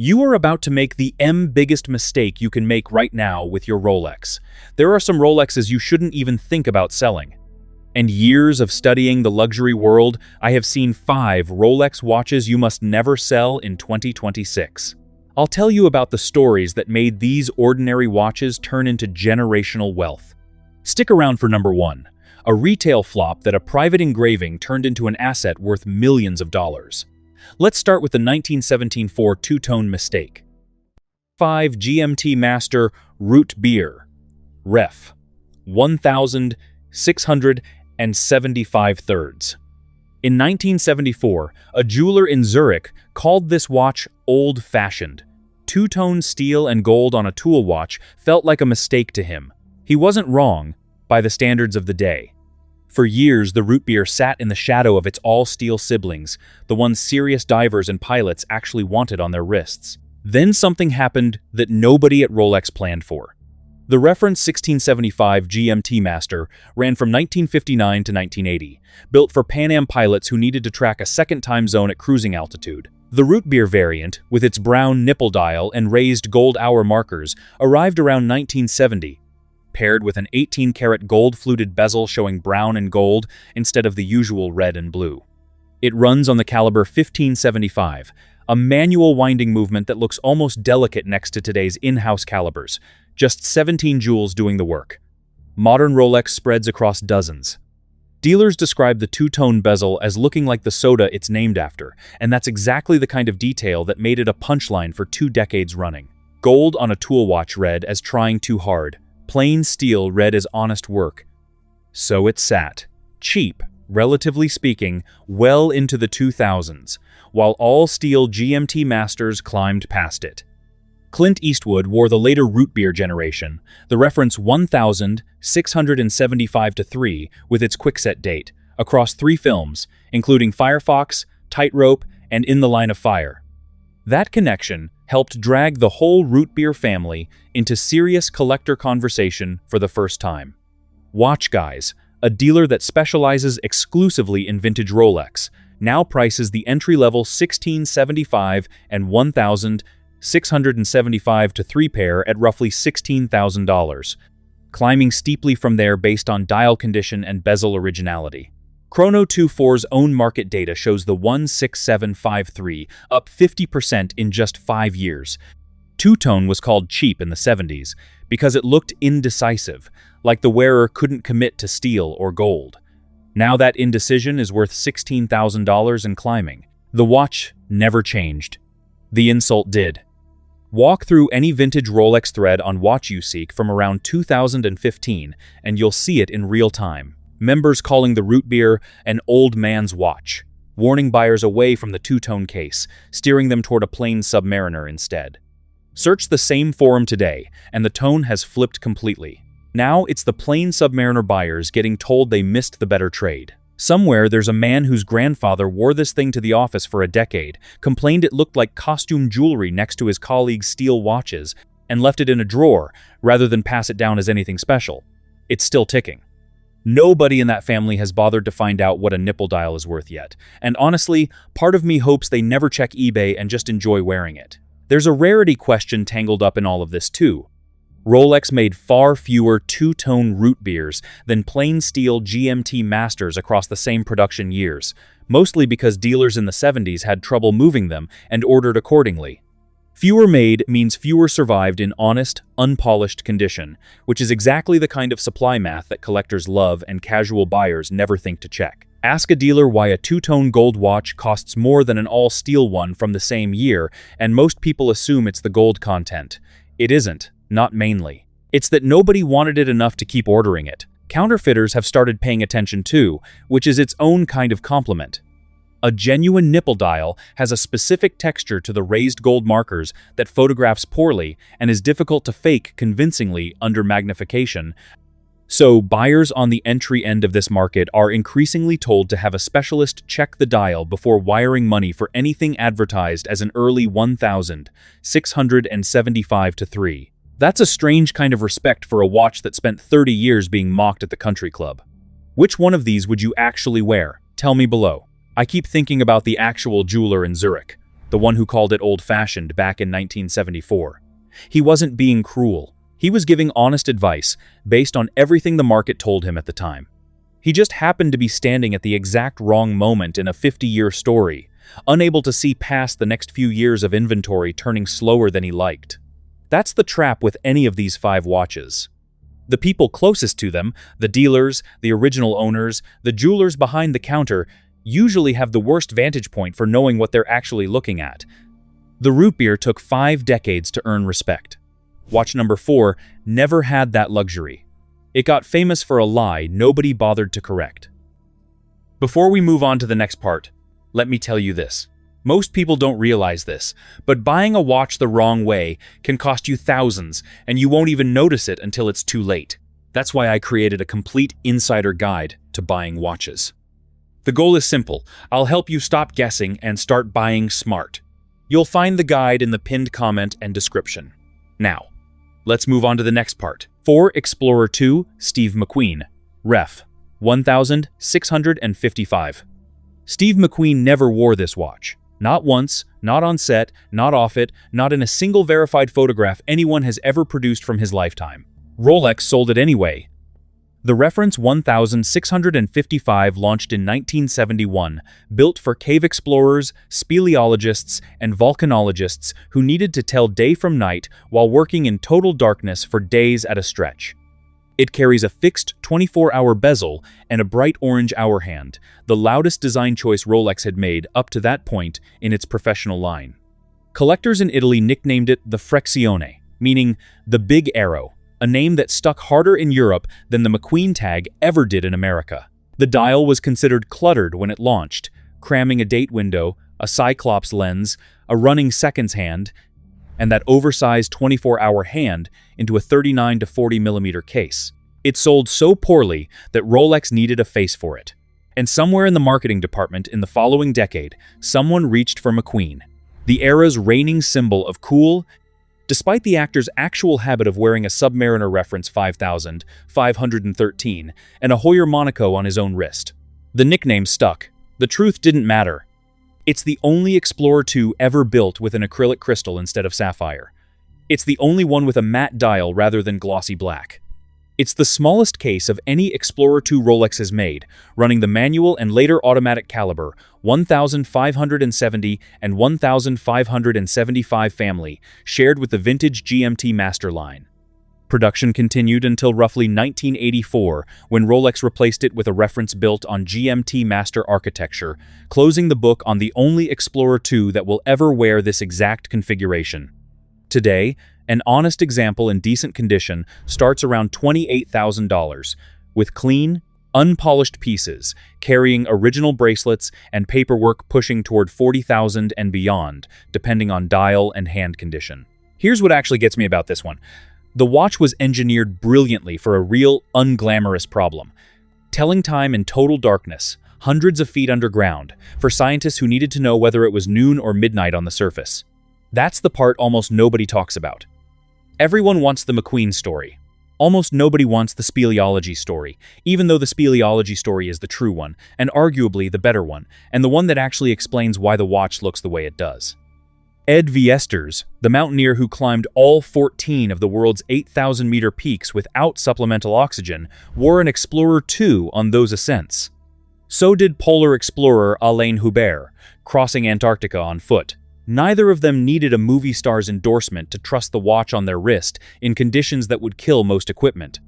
You are about to make the biggest mistake you can make right now with your Rolex. There are some Rolexes you shouldn't even think about selling. And years of studying the luxury world, I have seen 5 Rolex watches you must never sell in 2026. I'll tell you about the stories that made these ordinary watches turn into generational wealth. Stick around for number 1, a retail flop that a private engraving turned into an asset worth millions of dollars. Let's start with the 1917 Ford two-tone mistake. 5 GMT Master Root Beer, Ref. 1,675 thirds. In 1974, a jeweler in Zurich called this watch old-fashioned. Two-tone steel and gold on a tool watch felt like a mistake to him. He wasn't wrong by the standards of the day. For years, the root beer sat in the shadow of its all-steel siblings, the ones serious divers and pilots actually wanted on their wrists. Then something happened that nobody at Rolex planned for. The reference 1675 GMT Master ran from 1959 to 1980, built for Pan Am pilots who needed to track a second time zone at cruising altitude. The root beer variant, with its brown nipple dial and raised gold hour markers, arrived around 1970. Paired with an 18-karat gold-fluted bezel showing brown and gold instead of the usual red and blue. It runs on the caliber 1575, a manual winding movement that looks almost delicate next to today's in-house calibers, just 17 jewels doing the work. Modern Rolex spreads across dozens. Dealers describe the two-tone bezel as looking like the soda it's named after, and that's exactly the kind of detail that made it a punchline for 2 decades running. Gold on a tool watch read as trying too hard. Plain steel read as honest work. So it sat, cheap, relatively speaking, well into the 2000s, while all-steel GMT Masters climbed past it. Clint Eastwood wore the later root beer generation, the reference 1,675-3 with its quickset date, across 3 films, including Firefox, Tightrope, and In the Line of Fire. That connection helped drag the whole root beer family into serious collector conversation for the first time. Watch Guys, a dealer that specializes exclusively in vintage Rolex, now prices the entry-level 1675 and 1,675-3 pair at roughly $16,000, climbing steeply from there based on dial condition and bezel originality. Chrono24's own market data shows the 16753 up 50% in just 5 years. Two-tone was called cheap in the 70s because it looked indecisive, like the wearer couldn't commit to steel or gold. Now that indecision is worth $16,000 and climbing. The watch never changed. The insult did. Walk through any vintage Rolex thread on Watch You Seek from around 2015 and you'll see it in real time. Members calling the root beer an old man's watch, warning buyers away from the two-tone case, steering them toward a plain Submariner instead. Search the same forum today, and the tone has flipped completely. Now it's the plain Submariner buyers getting told they missed the better trade. Somewhere there's a man whose grandfather wore this thing to the office for a decade, complained it looked like costume jewelry next to his colleagues' steel watches, and left it in a drawer rather than pass it down as anything special. It's still ticking. Nobody in that family has bothered to find out what a nipple dial is worth yet, and honestly, part of me hopes they never check eBay and just enjoy wearing it. There's a rarity question tangled up in all of this too. Rolex made far fewer two-tone root beers than plain steel GMT Masters across the same production years, mostly because dealers in the 70s had trouble moving them and ordered accordingly. Fewer made means fewer survived in honest, unpolished condition, which is exactly the kind of supply math that collectors love and casual buyers never think to check. Ask a dealer why a two-tone gold watch costs more than an all-steel one from the same year, and most people assume it's the gold content. It isn't, not mainly. It's that nobody wanted it enough to keep ordering it. Counterfeiters have started paying attention too, which is its own kind of compliment. A genuine nipple dial has a specific texture to the raised gold markers that photographs poorly and is difficult to fake convincingly under magnification. So buyers on the entry end of this market are increasingly told to have a specialist check the dial before wiring money for anything advertised as an early 1,675-3. That's a strange kind of respect for a watch that spent 30 years being mocked at the country club. Which one of these would you actually wear? Tell me below. I keep thinking about the actual jeweler in Zurich. the one who called it old-fashioned back in 1974. He wasn't being cruel. He was giving honest advice based on everything the market told him at the time. He just happened to be standing at the exact wrong moment in a 50-year story, unable to see past the next few years of inventory turning slower than he liked. That's the trap with any of these 5 watches. The people closest to them, the dealers, the original owners, the jewelers behind the counter, usually have the worst vantage point for knowing what they're actually looking at. The root beer took 5 decades to earn respect. Watch number 4 never had that luxury. It got famous for a lie nobody bothered to correct. Before we move on to the next part, let me tell you this. Most people don't realize this, but buying a watch the wrong way can cost you thousands, and you won't even notice it until it's too late. That's why I created a complete insider guide to buying watches. The goal is simple. I'll help you stop guessing and start buying smart. You'll find the guide in the pinned comment and description. Now, let's move on to the next part. For Explorer 2, Steve McQueen, Ref. 1655. Steve McQueen never wore this watch. Not once, not on set, not off it, not in a single verified photograph anyone has ever produced from his lifetime. Rolex sold it anyway. The reference 1655 launched in 1971, built for cave explorers, speleologists, and volcanologists who needed to tell day from night while working in total darkness for days at a stretch. It carries a fixed 24-hour bezel and a bright orange hour hand, the loudest design choice Rolex had made up to that point in its professional line. Collectors in Italy nicknamed it the Freccione, meaning the big arrow, a name that stuck harder in Europe than the McQueen tag ever did in America. The dial was considered cluttered when it launched, cramming a date window, a Cyclops lens, a running seconds hand, and that oversized 24-hour hand into a 39 to 40 millimeter case. It sold so poorly that Rolex needed a face for it. And somewhere in the marketing department in the following decade, someone reached for McQueen, the era's reigning symbol of cool. Despite the actor's actual habit of wearing a Submariner reference 5513 and a Heuer Monaco on his own wrist, the nickname stuck. The truth didn't matter. It's the only Explorer 2 ever built with an acrylic crystal instead of sapphire. It's the only one with a matte dial rather than glossy black. It's the smallest case of any Explorer 2 Rolex has made, running the manual and later automatic caliber 1570 and 1575 family, shared with the vintage GMT Master line. Production continued until roughly 1984, when Rolex replaced it with a reference built on GMT Master architecture, closing the book on the only Explorer 2 that will ever wear this exact configuration. Today, an honest example in decent condition starts around $28,000, with clean, unpolished pieces, carrying original bracelets and paperwork pushing toward $40,000 and beyond, depending on dial and hand condition. Here's what actually gets me about this one. The watch was engineered brilliantly for a real, unglamorous problem. Telling time in total darkness, hundreds of feet underground, for scientists who needed to know whether it was noon or midnight on the surface. That's the part almost nobody talks about. Everyone wants the McQueen story. Almost nobody wants the speleology story, even though the speleology story is the true one, and arguably the better one, and the one that actually explains why the watch looks the way it does. Ed Viesturs, the mountaineer who climbed all 14 of the world's 8,000-meter peaks without supplemental oxygen, wore an Explorer 2 on those ascents. So did polar explorer Alain Hubert, crossing Antarctica on foot. Neither of them needed a movie star's endorsement to trust the watch on their wrist in conditions that would kill most equipment.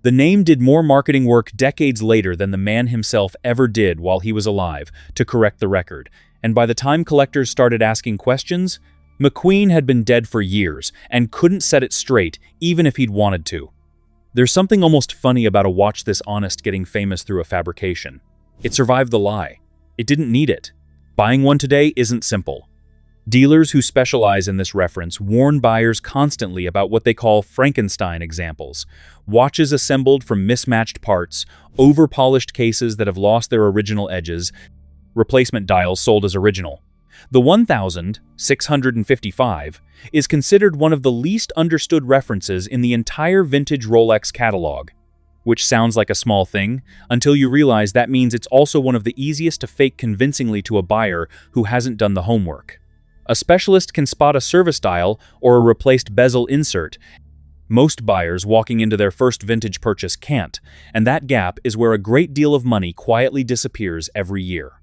The name did more marketing work decades later than the man himself ever did while he was alive to correct the record, and by the time collectors started asking questions, McQueen had been dead for years and couldn't set it straight even if he'd wanted to. There's something almost funny about a watch this honest getting famous through a fabrication. It survived the lie. It didn't need it. Buying one today isn't simple. Dealers who specialize in this reference warn buyers constantly about what they call Frankenstein examples, watches assembled from mismatched parts, over-polished cases that have lost their original edges, replacement dials sold as original. The 1655 is considered one of the least understood references in the entire vintage Rolex catalog, which sounds like a small thing until you realize that means it's also one of the easiest to fake convincingly to a buyer who hasn't done the homework. A specialist can spot a service dial or a replaced bezel insert. Most buyers walking into their first vintage purchase can't, and that gap is where a great deal of money quietly disappears every year.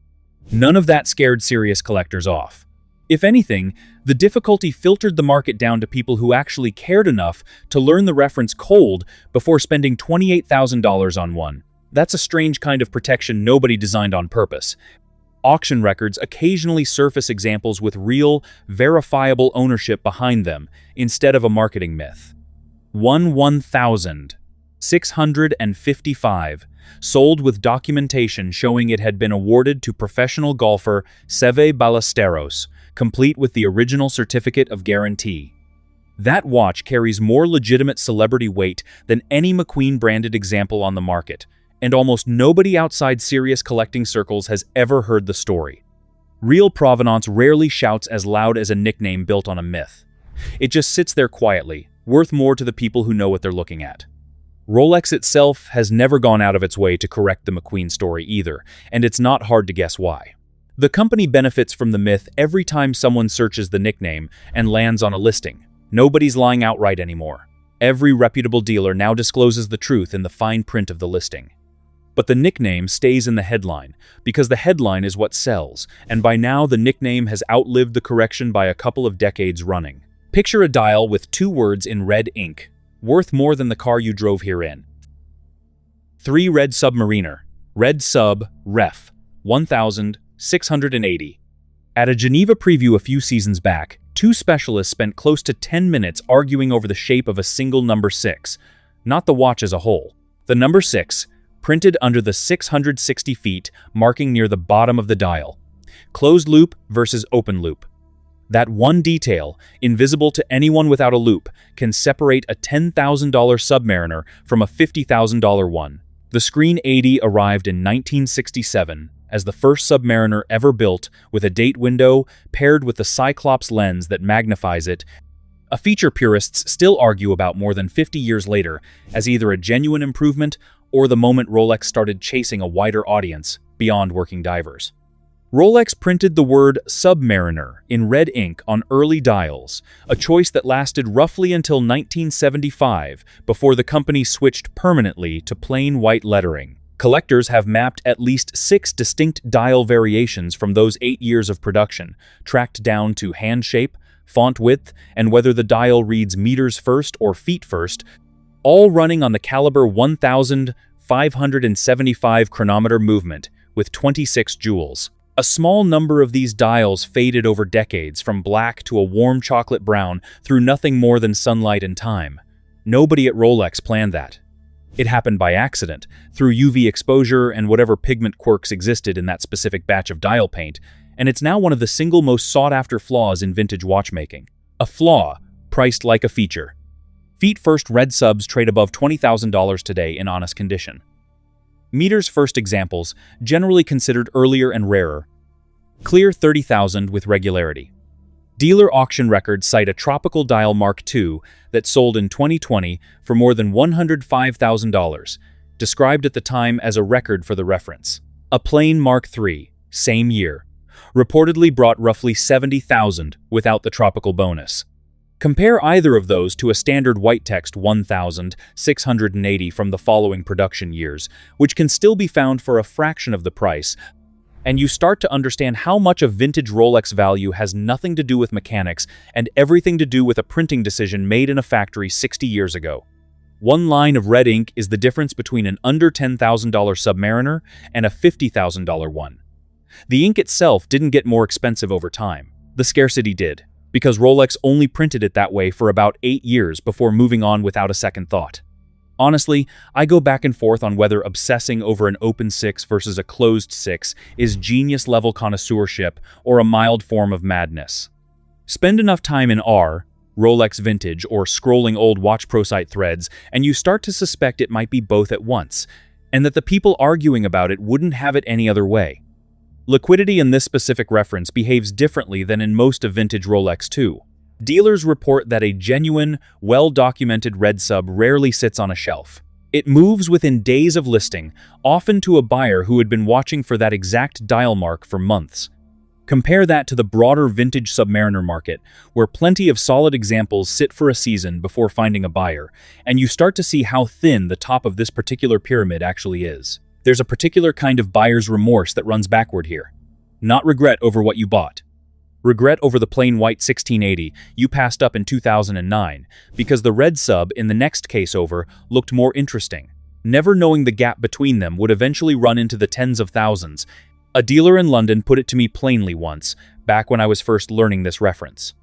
None of that scared serious collectors off. If anything, the difficulty filtered the market down to people who actually cared enough to learn the reference cold before spending $28,000 on one. That's a strange kind of protection nobody designed on purpose. Auction records occasionally surface examples with real, verifiable ownership behind them, instead of a marketing myth. 1,655, sold with documentation showing it had been awarded to professional golfer Seve Ballesteros, complete with the original certificate of guarantee. That watch carries more legitimate celebrity weight than any McQueen-branded example on the market, and almost nobody outside serious collecting circles has ever heard the story. Real provenance rarely shouts as loud as a nickname built on a myth. It just sits there quietly, worth more to the people who know what they're looking at. Rolex itself has never gone out of its way to correct the McQueen story either, and it's not hard to guess why. The company benefits from the myth every time someone searches the nickname and lands on a listing. Nobody's lying outright anymore. Every reputable dealer now discloses the truth in the fine print of the listing. But the nickname stays in the headline, because the headline is what sells, and by now the nickname has outlived the correction by a couple of decades running. Picture a dial with 2 words in red ink, worth more than the car you drove here in. 3 Red Submariner, Red Sub, Ref, 1,680. At a Geneva preview a few seasons back, 2 specialists spent close to 10 minutes arguing over the shape of a single number 6, not the watch as a whole. The number 6, printed under the 660 feet marking near the bottom of the dial. Closed loop versus open loop. That one detail, invisible to anyone without a loop, can separate a $10,000 Submariner from a $50,000 one. The Screen 80 arrived in 1967 as the first Submariner ever built, with a date window paired with the Cyclops lens that magnifies it, a feature purists still argue about more than 50 years later as either a genuine improvement or the moment Rolex started chasing a wider audience beyond working divers. Rolex printed the word Submariner in red ink on early dials, a choice that lasted roughly until 1975 before the company switched permanently to plain white lettering. Collectors have mapped at least 6 distinct dial variations from those 8 years of production, tracked down to hand shape, font width, and whether the dial reads meters first or feet first, all running on the caliber 1,575 chronometer movement with 26 jewels. A small number of these dials faded over decades from black to a warm chocolate brown through nothing more than sunlight and time. Nobody at Rolex planned that. It happened by accident, through UV exposure and whatever pigment quirks existed in that specific batch of dial paint, and it's now one of the single most sought-after flaws in vintage watchmaking. A flaw, priced like a feature. Feet-first red subs trade above $20,000 today in honest condition. Meters-first examples, generally considered earlier and rarer, clear 30,000 with regularity. Dealer auction records cite a tropical dial Mark II that sold in 2020 for more than $105,000, described at the time as a record for the reference. A plain Mark III, same year, reportedly brought roughly $70,000 without the tropical bonus. Compare either of those to a standard white text 1,680 from the following production years, which can still be found for a fraction of the price, and you start to understand how much of vintage Rolex value has nothing to do with mechanics and everything to do with a printing decision made in a factory 60 years ago. One line of red ink is the difference between an under $10,000 Submariner and a $50,000 one. The ink itself didn't get more expensive over time. The scarcity did, because Rolex only printed it that way for about 8 years before moving on without a second thought. Honestly, I go back and forth on whether obsessing over an open 6 versus a closed 6 is genius-level connoisseurship or a mild form of madness. Spend enough time in Rolex Vintage, or scrolling old Watch Pro site threads, and you start to suspect it might be both at once, and that the people arguing about it wouldn't have it any other way. Liquidity in this specific reference behaves differently than in most of vintage Rolex too. Dealers report that a genuine, well-documented red sub rarely sits on a shelf. It moves within days of listing, often to a buyer who had been watching for that exact dial mark for months. Compare that to the broader vintage Submariner market, where plenty of solid examples sit for a season before finding a buyer, and you start to see how thin the top of this particular pyramid actually is. There's a particular kind of buyer's remorse that runs backward here. Not regret over what you bought. Regret over the plain white 1680 you passed up in 2009, because the red sub in the next case over looked more interesting. Never knowing the gap between them would eventually run into the tens of thousands. A dealer in London put it to me plainly once, back when I was first learning this reference.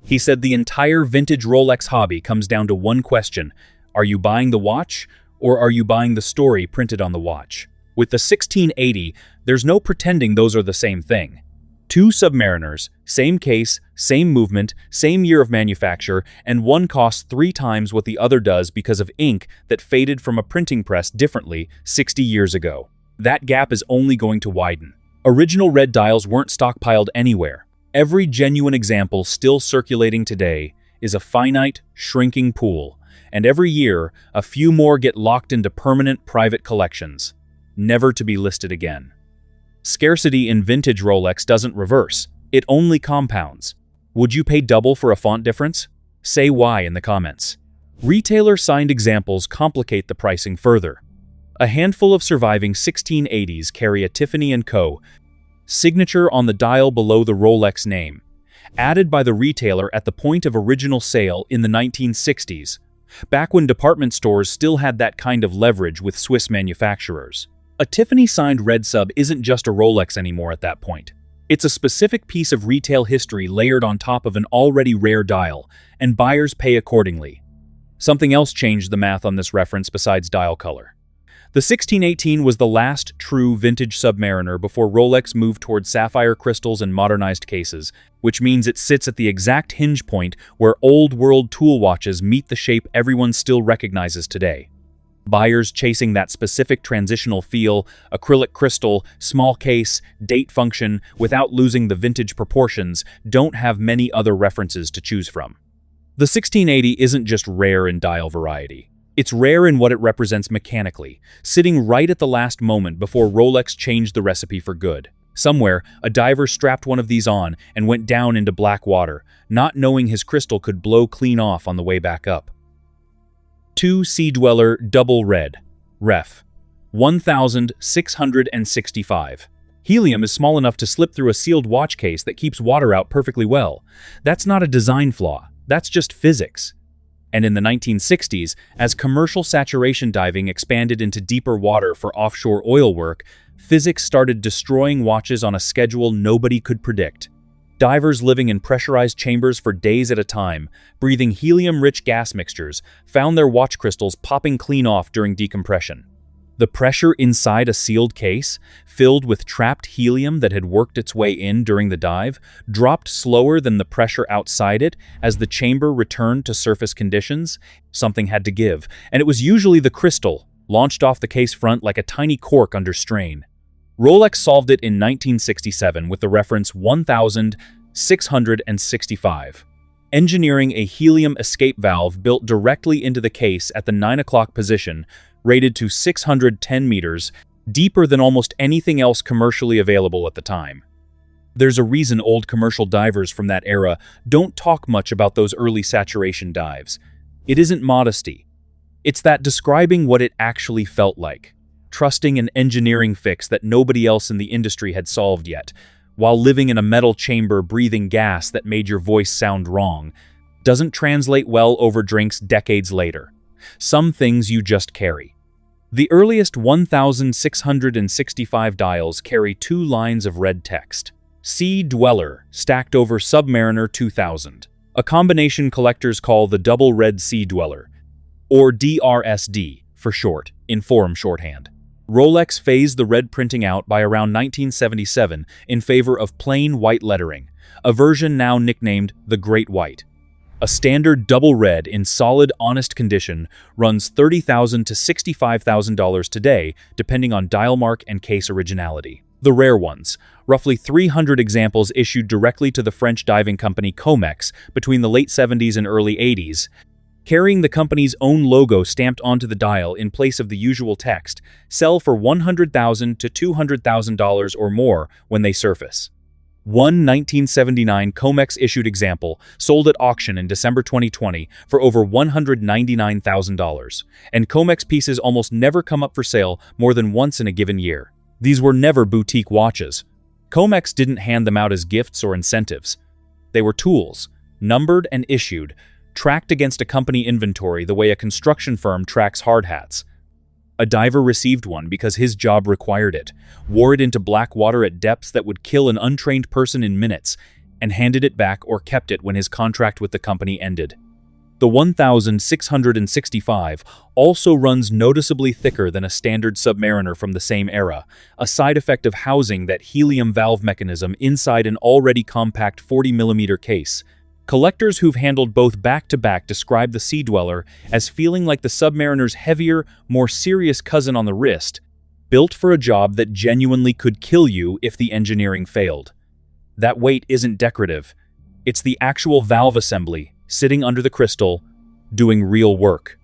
He said the entire vintage Rolex hobby comes down to one question: are you buying the watch, or are you buying the story printed on the watch? With the 1680, there's no pretending those are the same thing. Two Submariners, same case, same movement, same year of manufacture, and one costs 3 times what the other does because of ink that faded from a printing press differently 60 years ago. That gap is only going to widen. Original red dials weren't stockpiled anywhere. Every genuine example still circulating today is a finite, shrinking pool, and every year, a few more get locked into permanent private collections, never to be listed again. Scarcity in vintage Rolex doesn't reverse, it only compounds. Would you pay double for a font difference? Say why in the comments. Retailer-signed examples complicate the pricing further. A handful of surviving 1680s carry a Tiffany & Co. signature on the dial below the Rolex name, added by the retailer at the point of original sale in the 1960s, back when department stores still had that kind of leverage with Swiss manufacturers. A Tiffany-signed red sub isn't just a Rolex anymore at that point. It's a specific piece of retail history layered on top of an already rare dial, and buyers pay accordingly. Something else changed the math on this reference besides dial color. The 1618 was the last true vintage Submariner before Rolex moved toward sapphire crystals and modernized cases, which means it sits at the exact hinge point where old-world tool watches meet the shape everyone still recognizes today. Buyers chasing that specific transitional feel, acrylic crystal, small case, date function, without losing the vintage proportions, don't have many other references to choose from. The 1680 isn't just rare in dial variety. It's rare in what it represents mechanically, sitting right at the last moment before Rolex changed the recipe for good. Somewhere, a diver strapped one of these on and went down into black water, not knowing his crystal could blow clean off on the way back up. 2 Sea Dweller Double Red, Ref. 1665. Helium is small enough to slip through a sealed watch case that keeps water out perfectly well. That's not a design flaw, that's just physics. And in the 1960s, as commercial saturation diving expanded into deeper water for offshore oil work, physics started destroying watches on a schedule nobody could predict. Divers living in pressurized chambers for days at a time, breathing helium-rich gas mixtures, found their watch crystals popping clean off during decompression. The pressure inside a sealed case, filled with trapped helium that had worked its way in during the dive, dropped slower than the pressure outside it as the chamber returned to surface conditions. Something had to give, and it was usually the crystal, launched off the case front like a tiny cork under strain. Rolex solved it in 1967 with the reference 1665. Engineering a helium escape valve built directly into the case at the 9 o'clock position, rated to 610 meters, deeper than almost anything else commercially available at the time. There's a reason old commercial divers from that era don't talk much about those early saturation dives. It isn't modesty. It's that describing what it actually felt like, trusting an engineering fix that nobody else in the industry had solved yet, while living in a metal chamber breathing gas that made your voice sound wrong, doesn't translate well over drinks decades later. Some things you just carry. The earliest 1665 dials carry 2 lines of red text. Sea Dweller, stacked over Submariner 2000. A combination collectors call the Double Red Sea Dweller, or DRSD for short, in forum shorthand. Rolex phased the red printing out by around 1977 in favor of plain white lettering, a version now nicknamed the Great White. A standard double red in solid, honest condition runs $30,000 to $65,000 today, depending on dial mark and case originality. The rare ones, roughly 300 examples issued directly to the French diving company Comex between the late 70s and early 80s, carrying the company's own logo stamped onto the dial in place of the usual text, sell for $100,000 to $200,000 or more when they surface. One 1979 Comex-issued example sold at auction in December 2020 for over $199,000, and Comex pieces almost never come up for sale more than once in a given year. These were never boutique watches. Comex didn't hand them out as gifts or incentives. They were tools, numbered and issued, tracked against a company inventory the way a construction firm tracks hard hats. A diver received one because his job required it, wore it into black water at depths that would kill an untrained person in minutes, and handed it back or kept it when his contract with the company ended. The 1665 also runs noticeably thicker than a standard Submariner from the same era, a side effect of housing that helium valve mechanism inside an already compact 40mm case. Collectors who've handled both back-to-back describe the Sea Dweller as feeling like the Submariner's heavier, more serious cousin on the wrist, built for a job that genuinely could kill you if the engineering failed. That weight isn't decorative. It's the actual valve assembly, sitting under the crystal, doing real work.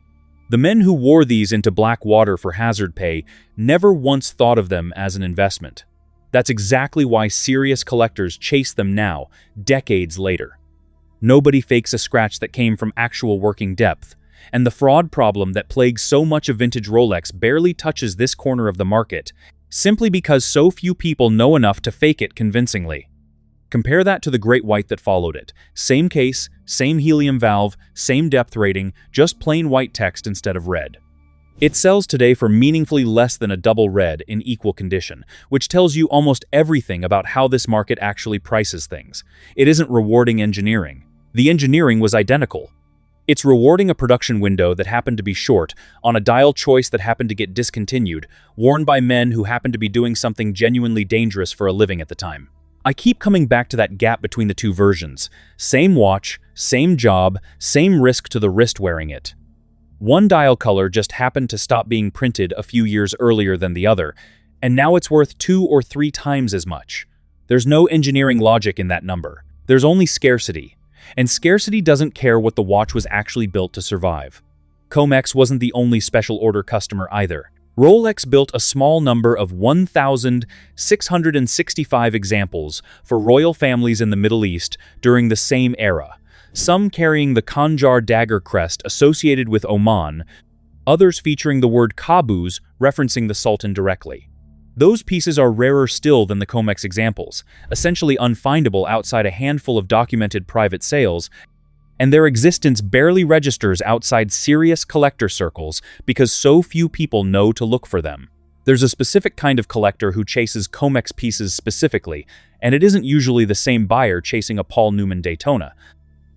The men who wore these into black water for hazard pay never once thought of them as an investment. That's exactly why serious collectors chase them now, decades later. Nobody fakes a scratch that came from actual working depth, and the fraud problem that plagues so much of vintage Rolex barely touches this corner of the market, simply because so few people know enough to fake it convincingly. Compare that to the Great White that followed it. Same case, same helium valve, same depth rating, just plain white text instead of red. It sells today for meaningfully less than a double red in equal condition, which tells you almost everything about how this market actually prices things. It isn't rewarding engineering. The engineering was identical. It's rewarding a production window that happened to be short, on a dial choice that happened to get discontinued, worn by men who happened to be doing something genuinely dangerous for a living at the time. I keep coming back to that gap between the two versions. Same watch, same job, same risk to the wrist wearing it. One dial color just happened to stop being printed a few years earlier than the other, and now it's worth 2 or 3 times as much. There's no engineering logic in that number. There's only scarcity. And scarcity doesn't care what the watch was actually built to survive. Comex wasn't the only special order customer either. Rolex built a small number of 1,665 examples for royal families in the Middle East during the same era, some carrying the Khanjar dagger crest associated with Oman, others featuring the word Qaboos referencing the Sultan directly. Those pieces are rarer still than the Comex examples, essentially unfindable outside a handful of documented private sales, and their existence barely registers outside serious collector circles because so few people know to look for them. There's a specific kind of collector who chases Comex pieces specifically, and it isn't usually the same buyer chasing a Paul Newman Daytona.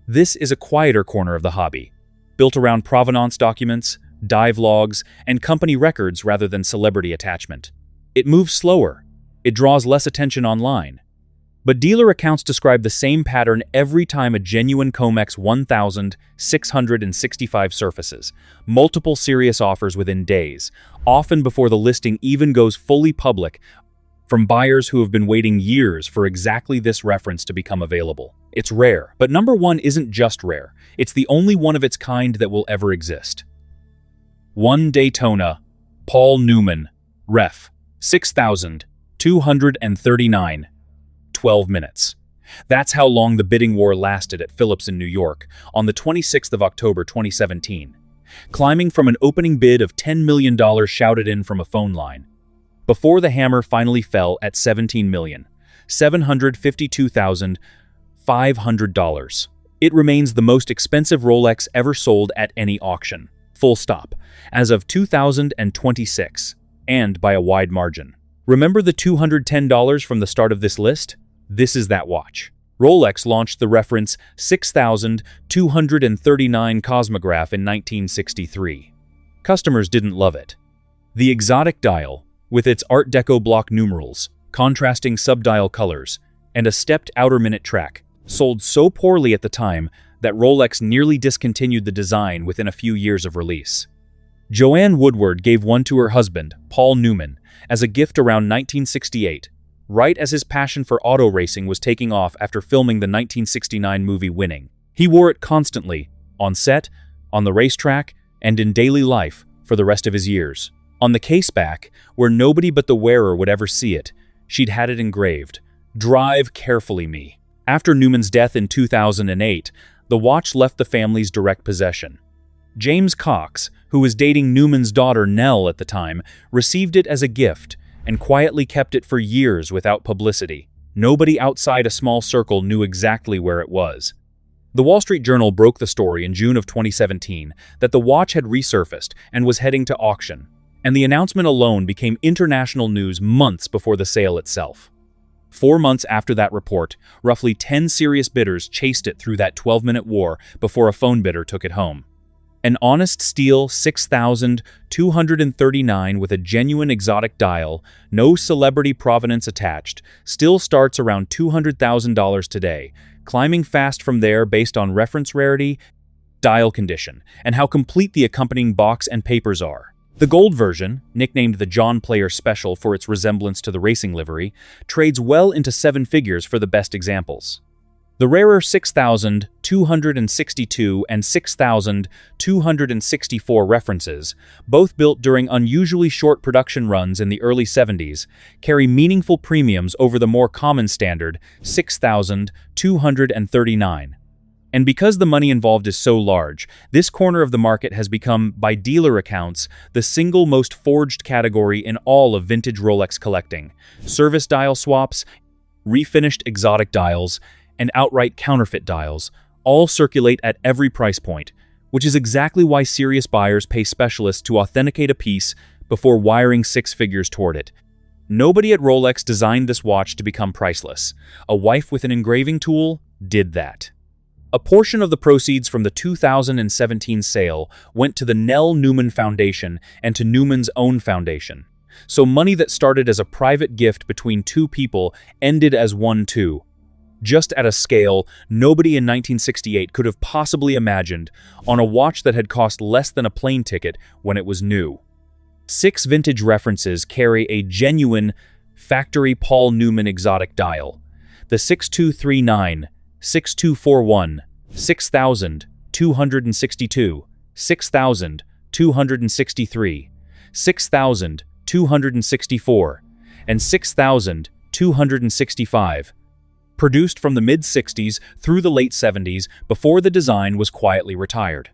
This is a quieter corner of the hobby, built around provenance documents, dive logs, and company records rather than celebrity attachment. It moves slower. It draws less attention online. But dealer accounts describe the same pattern every time a genuine Comex 1,665 surfaces. Multiple serious offers within days, often before the listing even goes fully public, from buyers who have been waiting years for exactly this reference to become available. It's rare, but number one isn't just rare. It's the only one of its kind that will ever exist. 1 Daytona, Paul Newman, Ref. 6,239, 12 minutes. That's how long the bidding war lasted at Phillips in New York on the 26th of October 2017, climbing from an opening bid of $10 million shouted in from a phone line, before the hammer finally fell at $17,752,500. It remains the most expensive Rolex ever sold at any auction, full stop, as of 2026. And by a wide margin. Remember the $210 from the start of this list? This is that watch. Rolex launched the reference 6,239 Cosmograph in 1963. Customers didn't love it. The exotic dial, with its Art Deco block numerals, contrasting subdial colors, and a stepped outer minute track, sold so poorly at the time that Rolex nearly discontinued the design within a few years of release. Joanne Woodward gave one to her husband, Paul Newman, as a gift around 1968, right as his passion for auto racing was taking off after filming the 1969 movie Winning. He wore it constantly, on set, on the racetrack, and in daily life for the rest of his years. On the case back, where nobody but the wearer would ever see it, she'd had it engraved, Drive carefully, me. After Newman's death in 2008, the watch left the family's direct possession. James Cox, who was dating Newman's daughter Nell at the time, received it as a gift and quietly kept it for years without publicity. Nobody outside a small circle knew exactly where it was. The Wall Street Journal broke the story in June of 2017 that the watch had resurfaced and was heading to auction, and the announcement alone became international news months before the sale itself. 4 months after that report, roughly 10 serious bidders chased it through that 12-minute war before a phone bidder took it home. An honest steel 6,239 with a genuine exotic dial, no celebrity provenance attached, still starts around $200,000 today, climbing fast from there based on reference rarity, dial condition, and how complete the accompanying box and papers are. The gold version, nicknamed the John Player Special for its resemblance to the racing livery, trades well into 7 figures for the best examples. The rarer 6,262 and 6,264 references, both built during unusually short production runs in the early 70s, carry meaningful premiums over the more common standard 6,239. And because the money involved is so large, this corner of the market has become, by dealer accounts, the single most forged category in all of vintage Rolex collecting. Service dial swaps, refinished exotic dials, and outright counterfeit dials all circulate at every price point, which is exactly why serious buyers pay specialists to authenticate a piece before wiring 6 figures toward it. Nobody at Rolex designed this watch to become priceless. A wife with an engraving tool did that. A portion of the proceeds from the 2017 sale went to the Nell Newman Foundation and to Newman's own foundation. So money that started as a private gift between 2 people ended as one too. Just at a scale nobody in 1968 could have possibly imagined, on a watch that had cost less than a plane ticket when it was new. 6 vintage references carry a genuine factory Paul Newman exotic dial. The 6239, 6241, 6262, 6263, 6264, and 6265. Produced from the mid-60s through the late 70s before the design was quietly retired.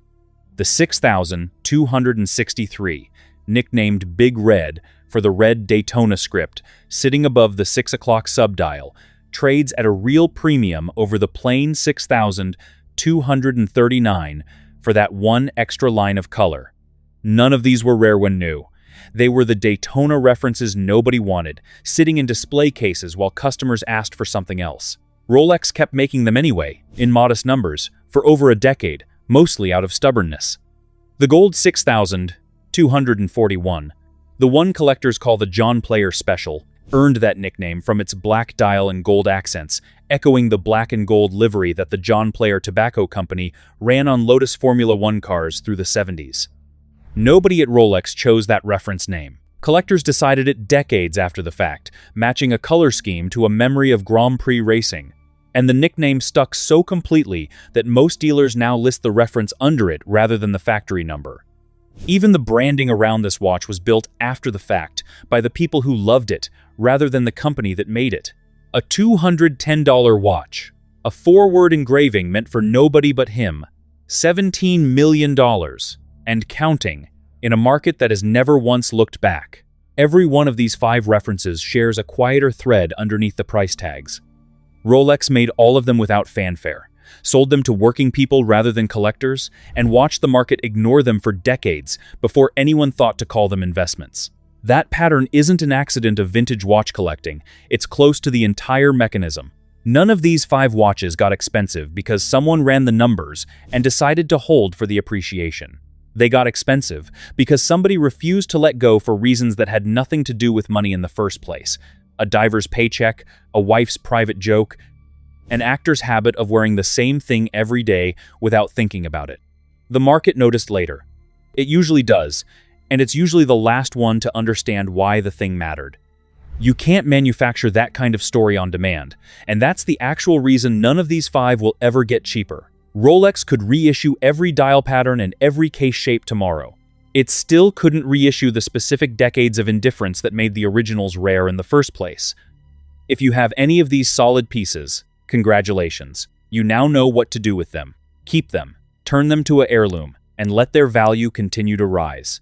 The 6263, nicknamed Big Red for the red Daytona script, sitting above the 6 o'clock subdial, trades at a real premium over the plain 6,239 for that one extra line of color. None of these were rare when new. They were the Daytona references nobody wanted, sitting in display cases while customers asked for something else. Rolex kept making them anyway, in modest numbers, for over a decade, mostly out of stubbornness. The gold 6,241, the one collectors call the John Player Special, earned that nickname from its black dial and gold accents, echoing the black and gold livery that the John Player Tobacco Company ran on Lotus Formula One cars through the 70s. Nobody at Rolex chose that reference name. Collectors decided it decades after the fact, matching a color scheme to a memory of Grand Prix racing. And the nickname stuck so completely that most dealers now list the reference under it rather than the factory number. Even the branding around this watch was built after the fact by the people who loved it rather than the company that made it. A $210 watch, a 4-word engraving meant for nobody but him, $17 million. And counting, in a market that has never once looked back. Every one of these 5 references shares a quieter thread underneath the price tags. Rolex made all of them without fanfare, sold them to working people rather than collectors, and watched the market ignore them for decades before anyone thought to call them investments. That pattern isn't an accident of vintage watch collecting, it's close to the entire mechanism. None of these 5 watches got expensive because someone ran the numbers and decided to hold for the appreciation. They got expensive because somebody refused to let go for reasons that had nothing to do with money in the first place. A diver's paycheck, a wife's private joke, an actor's habit of wearing the same thing every day without thinking about it. The market noticed later. It usually does, and it's usually the last one to understand why the thing mattered. You can't manufacture that kind of story on demand, and that's the actual reason none of these 5 will ever get cheaper. Rolex could reissue every dial pattern and every case shape tomorrow. It still couldn't reissue the specific decades of indifference that made the originals rare in the first place. If you have any of these solid pieces, congratulations. You now know what to do with them. Keep them, turn them to an heirloom, and let their value continue to rise.